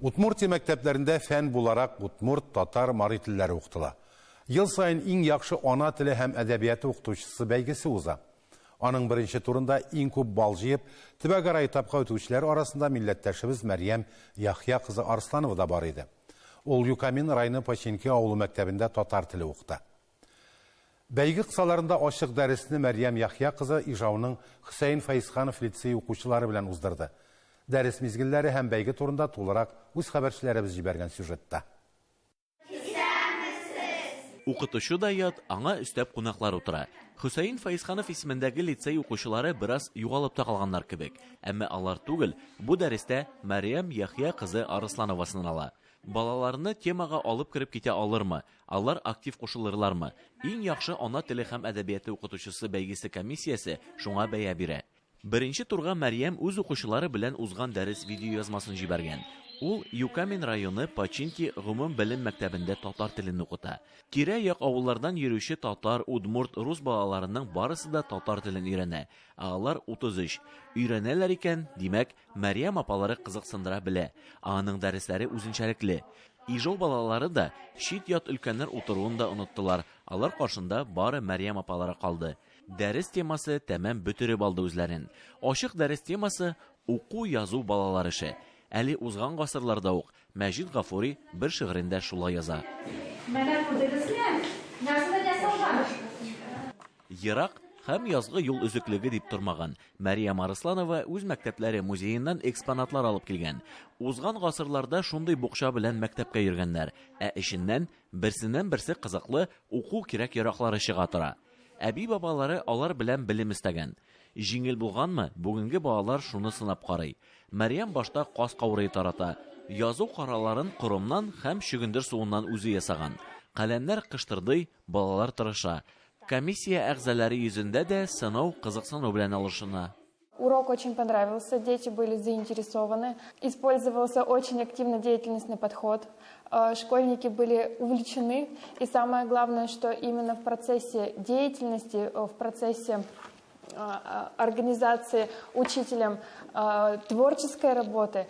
Удмуртия мәктәпләрендә фән буларак удмурт, татар, мари телләре укытыла. Ел сайын иң яхшы ана теле һәм әдәбияты укытучысы бәйгесе уза. Аның беренче турында иң күп бал җыеп, Төбәгара этапка үтүчеләр арасында милләттәшебез Мәрьям Яхья кызы Арсланова да бар иде. Ул Юкамин районы Починки авылы мәктәбендә татар теле укыта. Бәйге кысаларында ачык дәресне Мәрьям Яхья кызы Ижауның Хөсәйн Фәйзханов лицей укучылары белән уздырды. Дәрес мизгелләре һәм бәйге турында тулырак үз хәбәрчеләребез җибәргән сюжетта. Укытучы да ят, аңа өстәп кунаклар утыра. Хөсәйн Фәйзханов исемендәге лицей укучылары бераз югалып та калганнар кебек. Әмма алар түгел, бу дәрестә Мәрьям Яхья кызы Арсланова сынала. Балаларны темага алып кереп китә алырмы? Алар актив кушылырлармы? Иң яхшы ана теле һәм әдәбияты укытучысы бәйгесе комиссиясе шуңа бәя бирә. Беренче турга Мәрьям үз укучылары белән узган дәрес видеоязмасын җибәргән. Ул Юкамин районы Починки гомум белем мәктәбендә татар телен укыта. Тирә-як авыллардан йөрүче татар, удмурт, рус балаларының барысы да татар телен өйрәнә. Алар 33. Өйрәнәләр икән, димәк, Мәрьям апалары кызыксындыра белә. Аның дәресләре үзенчәлекле. Ижау балалары да чит ят өлкәннәр утыруын да оныттылар. Алар каршында бары Мәрьям апалары калды. Дәрес темасы тәмам бөтереп алды үзләрен. Ачык дәрес темасы уку язу балалар эше. Әле узган гасырларда ук Мәҗит Гафури бер шигырендә шулай яза. Ерак һәм язгы юл өзеклеге дип тормаган Мәрьям Арсланова үз мәктәпләре музееннан экспонатлар алып килгән. Узган гасырларда шундый букча белән мәктәпкә йөргәннәр, эшеннән берсеннән-берсе кызыклы уку кирәк-яраклары чыга тора. Әби бабалары алар белән белем истәгән. Җиңел булганмы, бүгенге балалар шуны сынап карый. Мәрьям башта кас каурый тарата. Язу караларын корымнан һәм чөгендер суыннан үзе ясаган. Каләмнәр кыштырдый, балалар тырыша. Комиссия әгъзалары йөзендә дә сынау кызыксыну белән алышына. Урок очень понравился, дети были заинтересованы. Использовался очень активно деятельностный подход. Школьники были увлечены. И самое главное, что именно в процессе деятельности, в процессе организации учителем творческой работы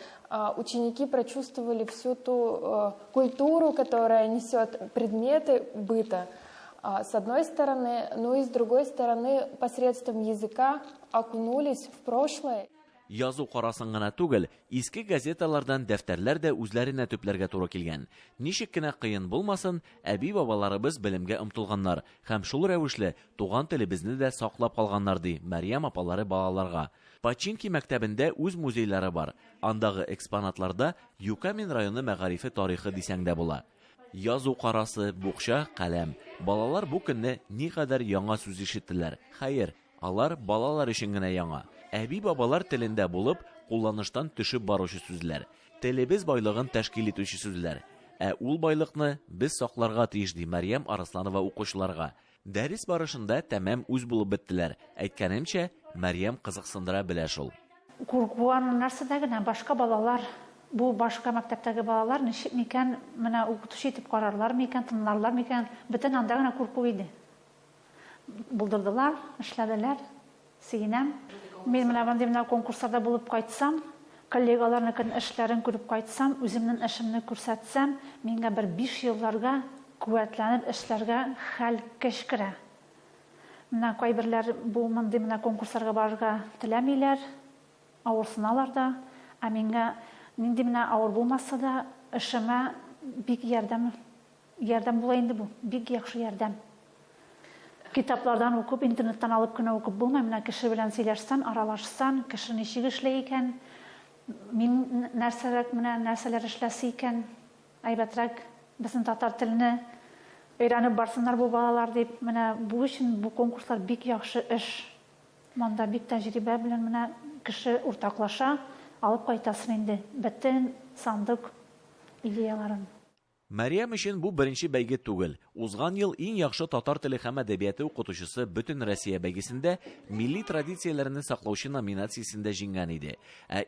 ученики прочувствовали всю ту культуру, которая несет предметы быта. С одной стороны, но и с другой стороны, посредством языка окунулись в прошлое. Язу карасын гына түгел, иске газеталардан дәфтәрләр дә үзләренә төпләргә туры килгән. Ничек кенә кыен булмасын, әби-бабаларыбыз белемгә омтылганнар һәм шул рәвешле туган телебезне дә саклап калганнар ди Мәрьям апалары балаларга. Починки мәктәбендә үз музейлары бар. Андагы экспонатларда Юкамин районы мәгарифе тарихы дисәң дә була. Язу карасы, букча, каләм. Балалар бу көнне никадәр яңа сүз ишеттеләр. Хәер, алар балалар өчен генә яңа. Әби-бабалар телендә булып, кулланыштан төшеп баручы сүзләр. Телебез байлыгын тәшкил итүче сүзләр. Ул байлыкны без сакларга тиеш ди Мәрьям Арсланова укучыларга. Дәрес барышында тәмам үз булып беттеләр. Әйткәнемчә, Мәрьям кызыксындыра белә шул. Куркуан нәрсәдә генә башка балалар, бу башка мәктәптәге балалар ничек микән менә укытучы итеп карарлар микән, тыңларлар микән, бөтен анда гына курку иде. Булдырдылар, эшләделәр. Сигенәм. Мен менә конкурсларда булып кайтсам, коллегаларның эшләрен күреп кайтсам, үземнең эшемне күрсәтсәм, миңа бер 5 елларга куәтләнеп эшләргә хәл кешкерә. Менә кайберләр бу мондый конкурсларга барырга теләмиләр, авырсыналар да, ә миңа нинди авыр булмаса да, эшемә бик ярдәм була инде бу, бик яхшы ярдәм. Китаплардан укып, интернеттан алып кына укып булмай, менә кеше белән сөйләшсәм, аралашсам, кеше ничек эшләй икән, мин нәрсәләр эшләсе икән, әйбәтрәк безнең татар телене өйрәнеп барсыннар бу балалар дип, менә бу өчен бу конкурслар бик яхшы эш. Монда бик тәҗрибә белән менә кеше уртаклаша, алып кайтасын инде бөтен сандык идеяларын. Мәрьям өчен бу беренче бәйге түгел. Узган ел иң яхшы татар теле һәм әдәбияты укытучысы бөтен Россия бәйгесендә милли традицияләрне саклаучы номинациясендә җиңгән иде.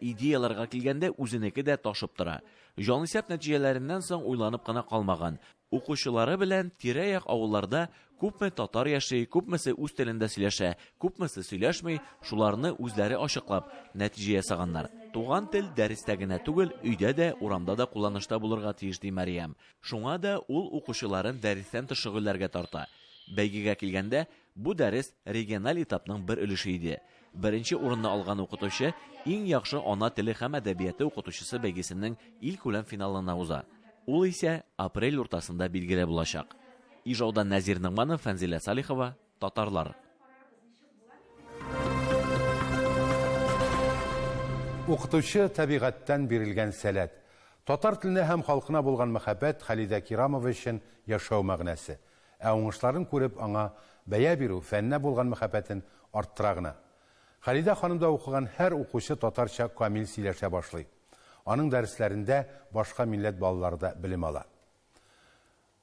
Идеяларга килгәндә үзенеке дә ташып тора. Җанисәп нәтиҗәләреннән соң уйланып кына калмаган. Укучылары белән тирә-як авылларда күпме татар яши, күпмесе үз телендә сөйләшә, күпмесе сөйләшмәй, шуларны үзләре ачыклап нәтиҗә ясаганнар. Туган тел дәрестә генә түгел, өйдә дә, урамда да кулланышта булырга тиеш ди Мәрьям. Шуңа да ул укучыларын дәрестән тыш шөгыльләргә тарта. Бәйгегә килгәндә, бу дәрес региональ этапның бер өлеше иде. Беренче урынны алган укытучы иң яхшы ана теле һәм әдәбияты укытучысы бәйгесенең илкүләм финалына уза. Ул исә апрель уртасында билгеле булачак. Ижаудан Нәзир Нығманов, Фәнзилә Салихова, Татарлар. Укытучы табигатьтән бирелгән сәләт. Татар теленә һәм халкына булган мәхәббәт Халида Кирамова өчен яшәү мәгънәсе. Ә уңышларын күреп аңа бәя бирү фәннә булган мәхәббәтен арттыра гына. Халида ханымда укыган һәр укучы татарча камил сөйләшә башлый. Аның дәресләрендә башка милләт балалары да белем ала.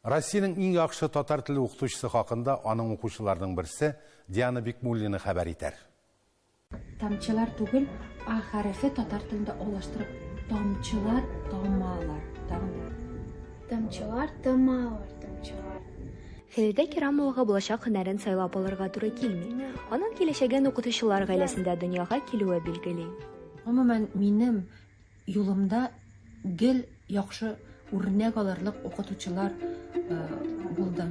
Россиянең иң яхшы татар теле укытучысы хакында аның укучыларының берсе Диана Бикмуллина хәбәр итәр. Тамчылар түгел, а хәрефе татар телендә алыштырып, тамчылар, тамалар. Тамчылар, тамалар, тамчылар. Халида Кирамовага булачак һөнәрен сайлап алырга туры килми. Аның киләчәгән укытучылар гаиләсендә дөньяга килүе билгеле. Гомумән минем юлымда гел яхшы үрнәк алырлык укытучылар булды.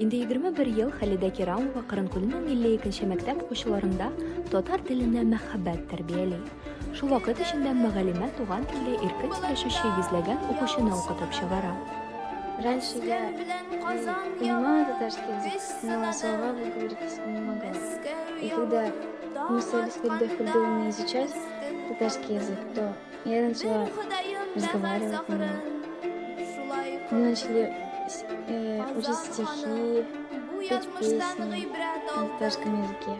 Инде 21 ел Халида Кирамова Кырынкүлнең 52-нче мәктәп укучыларында татар теленә мәхәббәт тәрбияли. Шул вакыт эчендә мөгаллимә туган телдә иркен сөйләшүче йөзләгән укучыны укытып чыгара. Раньше я понимала татарский язык, но слова выговорить не могла. И когда мы стали с Хальдой изучать татарский язык, то я начала разговаривать на нем. Мы начали учить стихи, петь песни на татарском языке.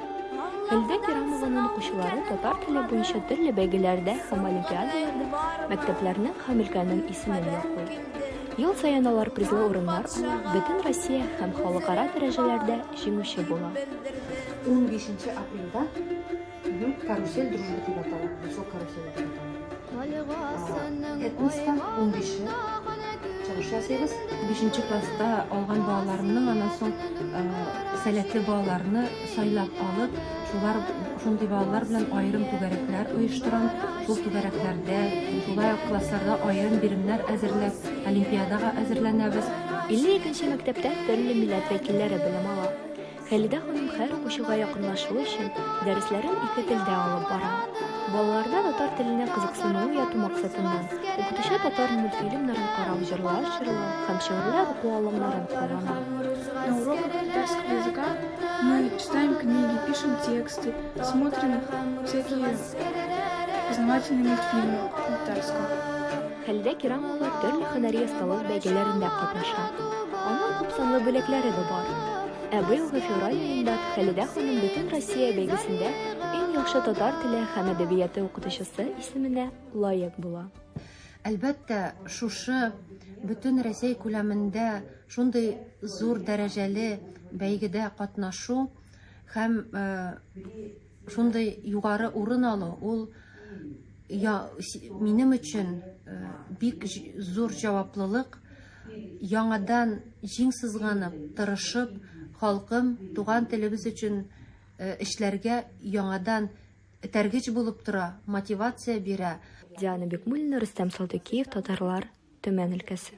Халида Кирамованың укучылары татар теле буенча төрле бәйгеләрдә һәм олимпиадаларда мәктәпләрнең һәм өлкәнең исемен яклый. Ел саен алар призлы урыннар ала, бөтен Россия һәм халыкара дәрәҗәләрдә җиңүче була. 15 апрельдә карусель дружбы дип атала. Шул карусель дип атала. Этноста 15 чыгыш ясыйбыз. 5нче класста алган балаларымның аннан соң сәләтле балаларны сайлап алып, шундый балалар белән аерым түгәрәкләр оештырам. Шул түгәрәкләрдә, шулай ук классларда аерым биремнәр әзерләп, олимпиадага әзерләнәбез. 52-нче мәктәптә төрле милләт вәкилләре белем ала. Халида ханым һәр укучыга якынлашу өчен дәресләрен ике телдә алып бара. Балаларда татар теленә кызыксыну уяту максатыннан укытучы татар мультфильмнарын карау, җырлар җырлау һәм шигырьләр уку алымнарын куллана. На уроках татарского языка мы читаем книги, пишем тексты, смотрим всякие познавательные мультфильмы на татарском. Халида Кирамова төрле һөнәри осталык бәйгеләрендә катнаша. Аның күпсанлы бүләкләре дә бар. Ә быелгы февраль аенда Халида ханым бөтен Россия бәйгесендә иң яхшы татар теле һәм әдәбияты укытучысы исеменә лаек була. Әлбәттә, шушы бөтен Россия күләмендә шундый зур дәрәҗәле бәйгедә катнашу һәм шундый югары урын алу, ул минем өчен бик зур җаваплылык. Яңадан җиң сызганып, тырышып, халкым туган телебез өчен эшләргә яңадан тәргич булып тора, мотивация бирә. Диана Бикмуллина, Рөстәм Салтыкиев, Татарлар, Төмән өлкәсе.